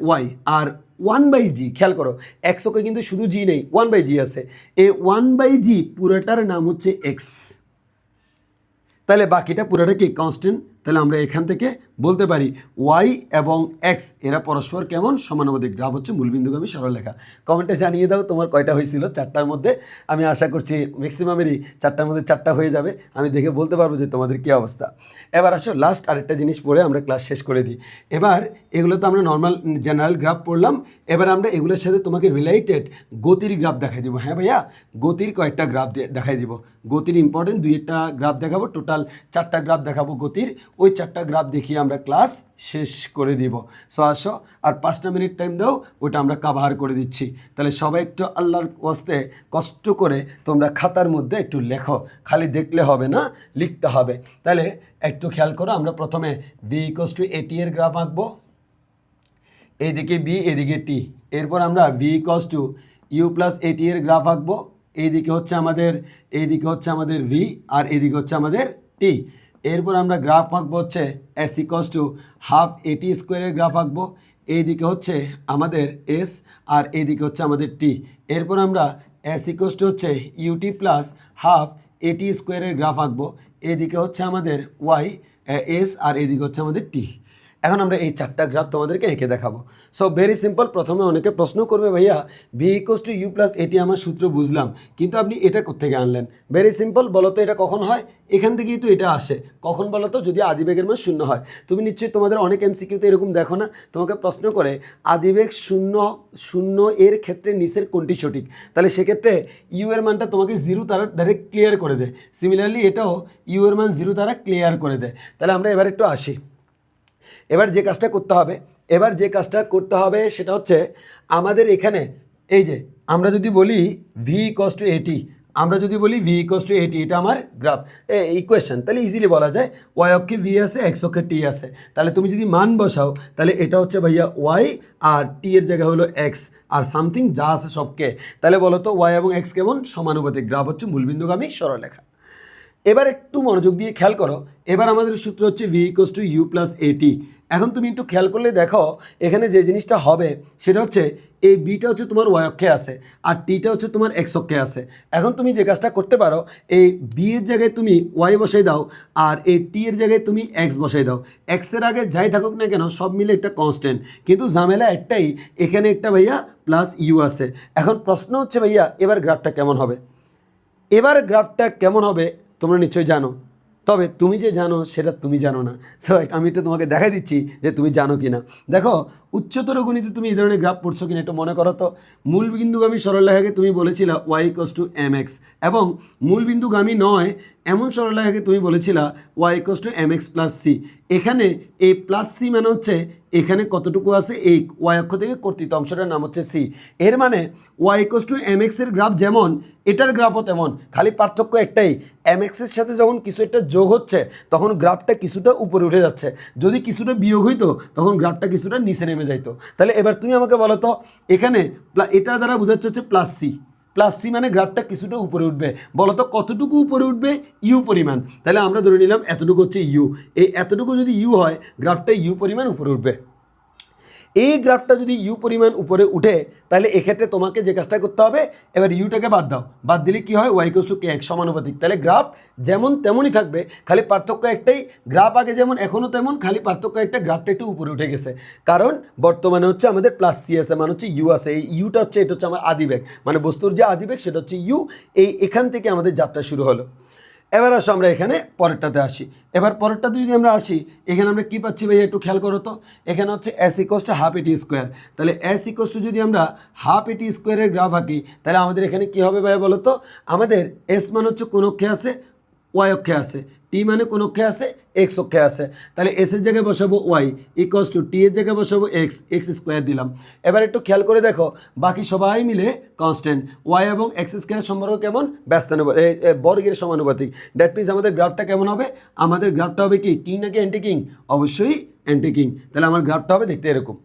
ওয়াই আর 1/g, খেয়াল করো এক্স অক্ষে কিন্তু শুধু জি নেই, 1/g আছে। এই 1/g পুরোটার নাম হচ্ছে এক্স। তাহলে বাকিটা পুরোটা কি? কনস্ট্যান্ট। তাহলে আমরা এখান থেকে বলতে পারি ওয়াই এবং এক্স এরা পরস্পর কেমন? সমানুপাতিক। গ্রাফ হচ্ছে মূলবিন্দুগামী সরলরেখা। কমেন্টে জানিয়ে দাও তোমার কয়টা হয়েছিল 4টার মধ্যে। আমি আশা করছি ম্যাক্সিমামেরই 4টার মধ্যে 4টা হয়ে যাবে। আমি দেখে বলতে পারবো যে তোমাদের কী অবস্থা। এবার আসো লাস্ট আরেকটা জিনিস পড়ে আমরা ক্লাস শেষ করে দিই। এবার এগুলো তো আমরা নর্মাল জেনারেল গ্রাফ পড়লাম। এবার আমরা এগুলোর সাথে তোমাকে রিলেটেড গতির গ্রাফ দেখাই দিব। হ্যাঁ ভাইয়া, গতির কয়েকটা গ্রাফ দেখাই দিব। গতির ইম্পর্টেন্ট 2টা গ্রাফ দেখাবো, টোটাল 4টা গ্রাফ দেখাবো গতির। ওই 4টা গ্রাফ দেখিয়ে আমরা ক্লাস শেষ করে দিব। সো আসো, আর 5টা মিনিট টাইম দাও, ওটা আমরা কাভার করে দিচ্ছি। তাহলে সবাই একটু আল্লাহর ওয়াস্তে কষ্ট করে তোমরা খাতার মধ্যে একটু লেখো, খালি দেখলে হবে না, লিখতে হবে। তাহলে একটু খেয়াল করো, আমরা প্রথমে বি ইকস টু এটি এর গ্রাফ আঁকবো, এইদিকে বি এদিকে টি। এরপর আমরা v equals to u plus at এর গ্রাফ আঁকবো, এইদিকে হচ্ছে আমাদের ভি আর এইদিকে হচ্ছে আমাদের টি। এরপর আমরা গ্রাফ আঁকবো হচ্ছে S equals to half AT স্কোয়ারের গ্রাফ আঁকবো, এইদিকে হচ্ছে আমাদের এস আর এইদিকে হচ্ছে আমাদের টি। এরপর আমরা এস ইকস টু হচ্ছে ইউটি প্লাস হাফ এটি স্কোয়ারের গ্রাফ আঁকবো, এইদিকে হচ্ছে আমাদের ওয়াই এস আর এইদিকে হচ্ছে আমাদের টি। এখন আমরা এই 4টা গ্রাফ তোমাদেরকে এঁকে দেখাবো। So very simple. প্রথমে অনেকে প্রশ্ন করবে ভাইয়া v equals to u plus at আমার সূত্র বুঝলাম, কিন্তু আপনি এটা কোত্থেকে আনলেন? ভেরি সিম্পল, বলো তো এটা কখন হয়? এখান থেকেই তো এটা আসে। কখন বলো তো? যদি আদিবেগের মান 0 হয়। তুমি নিশ্চয়ই তোমাদের অনেক এমসিকিউতে এরকম দেখো না, তোমাকে প্রশ্ন করে আদিবেগ 0 এর ক্ষেত্রে নিচের কোনটি সঠিক? তাহলে সেক্ষেত্রে ইউ এর মানটা তোমাকে 0 দ্বারা ডাইরেক্ট ক্লিয়ার করে দেয়। সিমিলারলি এটাও ইউ এর মান 0 দ্বারা ক্লিয়ার করে দেয়। তাহলে আমরা এবার একটু আসি। এবার যে কাজটা করতে হবে সেটা হচ্ছে আমাদের এখানে এই যে আমরা যদি বলি ভি ইকস টু এটি, এটা আমার গ্রাফ ইকুয়েশন, তাহলে ইজিলি বলা যায় ওয়াই অক্ষে ভি আছে, এক্স অক্ষে টি আছে। তাহলে তুমি যদি মান বসাও, তাহলে এটা হচ্ছে ভাইয়া ওয়াই আর টি এর জায়গা হলো এক্স আর সামথিং যা আছে সবকে। তাহলে বলো তো ওয়াই এবং এক্স কেমন? সমানুপাতিক। গ্রাফ হচ্ছে মূলবিন্দুগামী সরলরেখা। এবার একটু মনোযোগ দিয়ে খেয়াল করো। এবার আমাদের সূত্র হচ্ছে v equals to u plus at. এখন তুমি একটু খেয়াল করলে দেখো এখানে যে জিনিসটা হবে সেটা হচ্ছে এই বিটা হচ্ছে তোমার ওয়াই অক্ষে আছে আর টিটা হচ্ছে তোমার এক্স অক্ষে আছে। এখন তুমি যে কাজটা করতে পারো, এই বি এর জায়গায় তুমি ওয়াই বসাই দাও আর এই টি এর জায়গায় তুমি এক্স বসাই দাও। এক্সের আগে যাই থাকুক না কেন সব মিলে একটা কনস্ট্যান্ট, কিন্তু ঝামেলা একটাই, এখানে একটা ভাইয়া প্লাস ইউ আছে। এখন প্রশ্ন হচ্ছে ভাইয়া এবার গ্রাফটা কেমন হবে? তোমরা নিশ্চয়ই জানো, তবে তুমি যে জানো সেটা তুমি জানো না। সো আমি একটু তোমাকে দেখাই দিচ্ছি যে তুমি জানো কি না। দেখো উচ্চতর গণিতে তুমি এই ধরনের গ্রাফ পড়ছো কিনা একটু মনে করো তো। মূলবিন্দুগামী সরলরেখাকে তুমি বলেছিলা y equals to m x, এবং মূলবিন্দুগামী নয় এমন সরলরেখাকে তুমি বলেছিলা y equals to m x plus c. এখানে এই প্লাস সি মানে হচ্ছে এখানে কতটুকু আছে, এই ওয়াই অক্ষ থেকে কর্তৃত অংশটার নাম হচ্ছে সি। এর মানে ওয়াই ইকস টু এম এক্সের গ্রাফ যেমন এটার গ্রাফও তেমন, খালি পার্থক্য একটাই, এম এক্সের সাথে যখন কিছু একটা যোগ হচ্ছে তখন গ্রাফটা কিছুটা উপরে উঠে যাচ্ছে, যদি কিছুটা বিয়োগ হইতো তখন গ্রাফটা কিছুটা নিচে নেমে যাইতো। তাহলে এবার তুমি আমাকে বলো তো এখানে এটা দ্বারা বোঝাচ্ছে হচ্ছে প্লাস সি, প্লাস সি মানে গ্রাফটা কিছুটা উপরে উঠবে। বলো তো কতটুকু উপরে উঠবে? ইউ পরিমাণ। তাহলে আমরা ধরে নিলাম এতটুকু হচ্ছে ইউ। এই এতটুকু যদি ইউ হয়, গ্রাফটা ইউ পরিমাণ উপরে উঠবে। এই গ্রাফটা যদি ইউ পরিমাণ উপরে উঠে, তাহলে এক্ষেত্রে তোমাকে যে কাজটা করতে হবে, এবার ইউটাকে বাদ দাও, বাদ দিলে কি হয়, y equals to k x সমানুপাতিক। তাহলে গ্রাফ যেমন তেমনই থাকবে, খালি পার্থক্য একটাই, গ্রাফ আগে যেমন এখনও তেমন, খালি পার্থক্য একটা, গ্রাফটা একটু উপরে উঠে গেছে। কারণ বর্তমানে হচ্ছে আমাদের প্লাস সি আছে, মানে হচ্ছে ইউ আছে। এই ইউটা হচ্ছে, এটা হচ্ছে আমার আদিবেগ, মানে বস্তুর যে আদিবেগ সেটা হচ্ছে ইউ। এখান থেকে আমাদের যাত্রা শুরু হলো। এবার আসো আমরা এখানে পরেরটাতে আসি। এবার পরেরটাতে যদি আমরা আসি, এখানে আমরা কী পাচ্ছি ভাই, একটু খেয়াল করো তো। এখানে হচ্ছে S equals to half at square. তাহলে এস ইকোয়াস টু যদি আমরা হাফ এটি স্কোয়ারের গ্রাফ আঁকি, তাহলে আমাদের এখানে কী হবে ভাই বলো তো। আমাদের এস মানে হচ্ছে কোন অক্ষে আছে, ওয়াই অক্ষে আছে। টি মানে কোন অক্ষে আছে, এক্স অক্ষে আছে। তাহলে এসের জায়গায় বসাবো ওয়াই ইকোয়াস টু টি এর জায়গায় বসাবো এক্স, এক্স স্কোয়ার দিলাম। এবার একটু খেয়াল করে দেখো, বাকি সবাই মিলে কনস্ট্যান্ট, ওয়াই এবং এক্স স্কোয়ারের সম্পর্ক কেমন, ব্যস্তানুপাতিক, বর্গের সমানুপাতিক। দ্যাট মিনস আমাদের গ্রাফটা কেমন হবে, আমাদের গ্রাফটা হবে কি কিং নাকি অ্যান্টি কিং? অবশ্যই অ্যান্টি কিং। তাহলে আমার গ্রাফটা হবে দেখতে এরকম।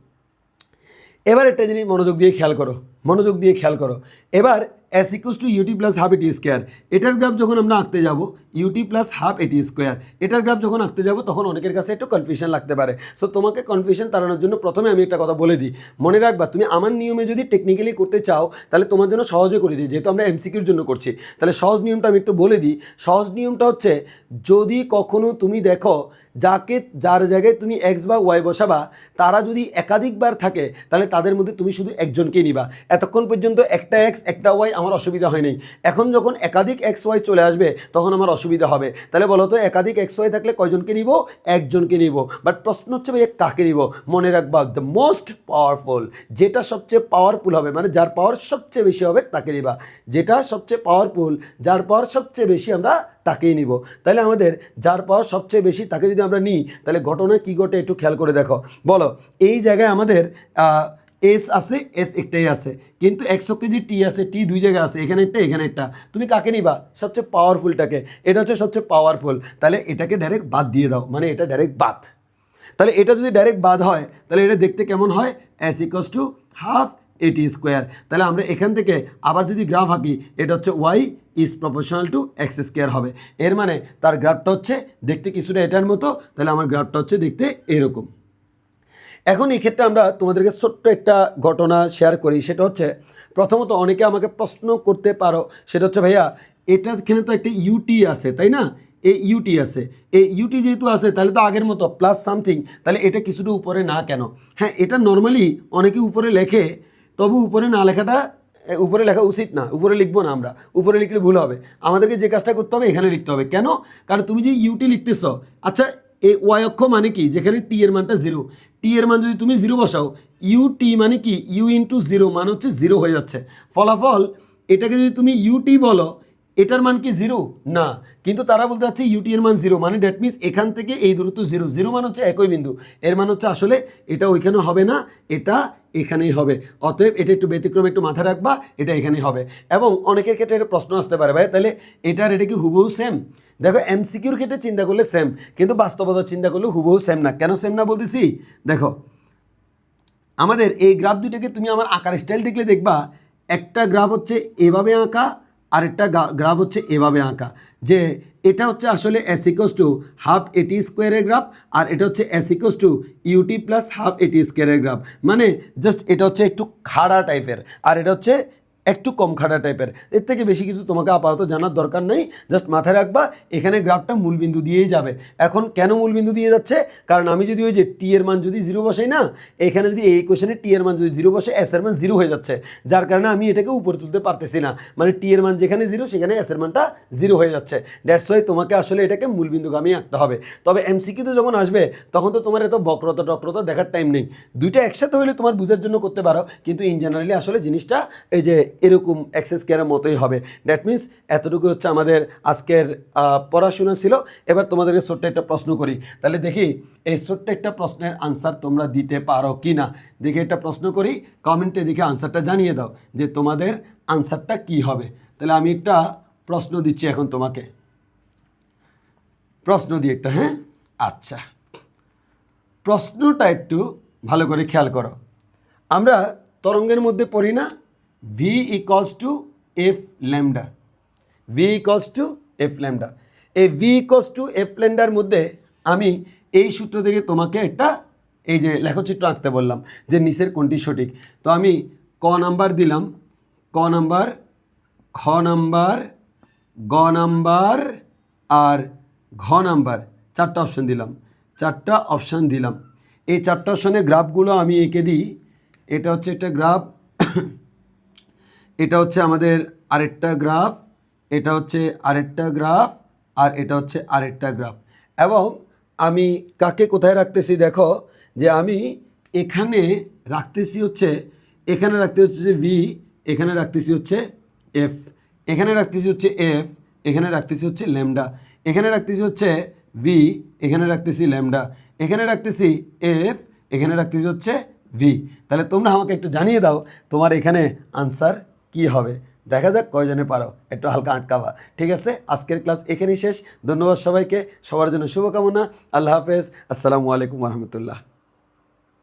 এবার একটা জিনিস মনোযোগ দিয়ে খেয়াল করো, মনোযোগ দিয়ে খেয়াল করো। এবার s equals to UT plus half at square, এটার গ্রাফ যখন আমরা আঁকতে যাব, ut plus half at square, এটার গ্রাফ যখন আঁকতে যাব, তখন অনেকের কাছে একটু কনফিউশন লাগতে পারে। সো তোমাকে কনফিউশন তাড়ানোর জন্য প্রথমে আমি একটা কথা বলে দিই, মনে রাখবা, তুমি আমার নিয়মে যদি টেকনিক্যালি করতে চাও, তাহলে তোমার জন্য সহজে করে দিই, যেহেতু আমরা এমসিকিউর জন্য করছি। তাহলে সহজ নিয়মটা আমি একটু বলে দিই। সহজ নিয়মটা হচ্ছে, যদি কখনো তুমি দেখো যার জায়গায় তুমি এক্স বা ওয়াই বসাবা, তারা যদি একাধিকবার থাকে, তাহলে তাদের মধ্যে তুমি শুধু একজনকেই নিবা। এতক্ষণ পর্যন্ত একটা এক্স একটা ওয়াই আমার অসুবিধা হয় নাই। এখন যখন একাধিক এক্স ওয়াই চলে আসবে, তখন আমার অসুবিধা হবে। তাহলে বলো তো, একাধিক এক্স ওয়াই থাকলে কয়জনকে নিব? একজনকে নিব। বাট প্রশ্ন হচ্ছে ভাই কাকে নিব? মনে রাখবা, দ্য মোস্ট পাওয়ারফুল, যেটা সবচেয়ে পাওয়ারফুল হবে, মানে যার পাওয়ার সবচেয়ে বেশি হবে তাকে নিবা। যেটা সবচেয়ে পাওয়ারফুল, যার পাওয়ার সবচেয়ে বেশি, আমরা তাকেই নিব। তাহলে আমাদের যার পাওয়ার সবচেয়ে বেশি তাকে যদি আমরা নিই, তাহলে ঘটনায় কী ঘটে একটু খেয়াল করে দেখো। বলো, এই জায়গায় আমাদের এস আছে, এস একটাই আছে, কিন্তু এক্স অক্ষে যে টি আছে, টি দুই জায়গায় আছে, এখানে একটা এখানে একটা। তুমি কাকে নিবা? সবচেয়ে পাওয়ারফুলটাকে। এটা হচ্ছে সবচেয়ে পাওয়ারফুল, তাহলে এটাকে ডাইরেক্ট বাদ দিয়ে দাও, মানে এটা ডাইরেক্ট বাদ। তাহলে এটা যদি ডাইরেক্ট বাদ হয়, তাহলে এটা দেখতে কেমন হয়, S equals to half at square. তাহলে আমরা এখান থেকে আবার যদি গ্রাফ আঁকি, এটা হচ্ছে y is proportional to x square হবে। এর মানে তার গ্রাফটা হচ্ছে দেখতে কিছুটা এটার মতো, তাহলে আমার গ্রাফটা হচ্ছে দেখতে এরকম। এখন এই ক্ষেত্রে আমরা তোমাদেরকে ছোট্ট একটা ঘটনা শেয়ার করি। সেটা হচ্ছে, প্রথমত অনেকে আমাকে প্রশ্ন করতে পারো, সেটা হচ্ছে ভাইয়া এখানে তো একটা ইউটি আছে, তাই না? এই ইউটি আছে, এই ইউটি যেহেতু আছে, তাহলে তো আগের মতো প্লাস সামথিং, তাহলে এটা কিছুটা উপরে না কেন? হ্যাঁ, এটা নর্মালি অনেকে উপরে লেখে, তবে উপরে না লেখাটা, উপরে লেখা উচিত না, উপরে লিখবো না আমরা, উপরে লিখলে ভুল হবে। আমাদেরকে যে কাজটা করতে হবে, এখানে লিখতে হবে। কেন? কারণ তুমি যে ইউটি লিখতেছ, আচ্ছা এই ওয়াই অক্ষ মানে কি, যেখানে টি এর মানটা জিরো, টি এর মান যদি তুমি জিরো বসাও, ইউ টি মানে কি, ইউ ইন্টু জিরো মানে হচ্ছে জিরো হয়ে যাচ্ছে। ফলাফল এটাকে যদি তুমি ইউটি বলো, এটার মান কি জিরো না, কিন্তু তারা বলতে চাচ্ছে ইউটি এর মান জিরো, মানে দ্যাট মিনস এখান থেকে এই দূরত্ব জিরো, জিরো মান হচ্ছে একই বিন্দু। এর মান হচ্ছে আসলে এটা ওইখানে হবে না, এটা এখানেই হবে। অতএব এটা একটু ব্যতিক্রম, একটু মাথায় রাখবা, এটা এখানেই হবে। এবং অনেকের ক্ষেত্রে এটা প্রশ্ন আসতে পারে, ভাই তাহলে এটার এটা কি হুবহু সেম? দেখো, এমসিকিউর ক্ষেত্রে চিন্তা করলে সেম, কিন্তু বাস্তবতা চিন্তা করলে হুবহু সেম না। কেন সেম না বলতেছি? দেখো, আমাদের এই গ্রাফ দুইটাকে তুমি আমার আঁকার স্টাইল দেখলে দেখবা, একটা গ্রাফ হচ্ছে এভাবে আঁকা, আর একটা গ্রাফ হচ্ছে এভাবে আঁকা। যে এটা হচ্ছে আসলে S equals to half AT স্কোয়ারের গ্রাফ, আর এটা হচ্ছে S equals to UT plus half AT স্কোয়ারের গ্রাফ। মানে জাস্ট এটা হচ্ছে একটু খাড়া টাইপের, আর এটা হচ্ছে একটু কম খাড়া টাইপের। এর থেকে বেশি কিছু তোমাকে আপাতত জানার দরকার নেই। জাস্ট মাথায় রাখবা, এখানে গ্রাফটা মূলবিন্দু দিয়েই যাবে। এখন কেন মূলবিন্দু দিয়ে যাচ্ছে? কারণ আমি যদি ওই যে টি এর মান যদি জিরো বসাই না, এখানে যদি এই কোশ্চেনে টি এর মান যদি জিরো বসে, এস এর মান জিরো হয়ে যাচ্ছে, যার কারণে আমি এটাকে উপরে তুলতে পারতেছি না। মানে টি এর মান যেখানে জিরো, সেখানে এস এর মানটা জিরো হয়ে যাচ্ছে। দ্যাটস ওয়াই তোমাকে আসলে এটাকে মূলবিন্দুগামী আঁকতে হবে। তবে এমসিকিউতে যখন আসবে, তখন তো তোমার এত বক্রতা টক্রতা দেখার টাইম নেই। দুইটা একসাথে হলে তোমার বুঝার জন্য করতে পারো, কিন্তু ইন জেনারেলি আসলে জিনিসটা এই যে এরকম এক্সেস কেয়ারের মতোই হবে। দ্যাট মিনস এতটুকু হচ্ছে আমাদের আজকের পড়াশোনা ছিল। এবার তোমাদেরকে ছোট্ট একটা প্রশ্ন করি, তাহলে দেখি এই ছোট্ট একটা প্রশ্নের আনসার তোমরা দিতে পারো কি না। দেখি একটা প্রশ্ন করি, কমেন্টে দেখে আনসারটা জানিয়ে দাও যে তোমাদের আনসারটা কি হবে। তাহলে আমি একটা প্রশ্ন দিচ্ছি এখন তোমাকে, প্রশ্ন দিই একটা। হ্যাঁ, আচ্ছা, প্রশ্নটা একটু ভালো করে খেয়াল করো। আমরা তরঙ্গের মধ্যে পড়ি না, V equals to F lambda, V equals two F lambda. এই ভি ইকস টু এফ ল্যামডার মধ্যে আমি এই সূত্র থেকে তোমাকে একটা এই যে লেখচিত্র আঁকতে বললাম যে নিচের কোনটি সঠিক। তো আমি ক নাম্বার দিলাম, ক নাম্বার, খ নাম্বার, গ নাম্বার আর ঘ নাম্বার, চারটা অপশান দিলাম, চারটা অপশান দিলাম। এই চারটা অপশানের গ্রাফগুলো আমি এঁকে দিই। এটা হচ্ছে একটা গ্রাফ, এটা হচ্ছে আমাদের আরেকটা গ্রাফ, এটা হচ্ছে আরেকটা গ্রাফ, আর এটা হচ্ছে আরেকটা গ্রাফ। এবং আমি কাকে কোথায় রাখতেছি দেখো, যে আমি এখানে রাখতেছি হচ্ছে, এখানে রাখতে হচ্ছে যে ভি, এখানে রাখতেছি হচ্ছে এফ, এখানে রাখতেছি হচ্ছে এফ, এখানে রাখতেছি হচ্ছে ল্যামডা, এখানে রাখতেছি হচ্ছে ভি, এখানে রাখতেছি ল্যামডা, এখানে রাখতেছি এফ, এখানে রাখতেছি হচ্ছে ভি। তাহলে তোমরা আমাকে একটু জানিয়ে দাও তোমার এখানে আনসার কি হবে। দেখা যাক কয়জনে পারো, একটু হালকা আটকাবা। ঠিক আছে, আজকের ক্লাস এখানেই শেষ। ধন্যবাদ সবাইকে, সবার জন্য শুভকামনা। আল্লাহ হাফেজ, আসসালামু আলাইকুম রহমতুল্লাহ।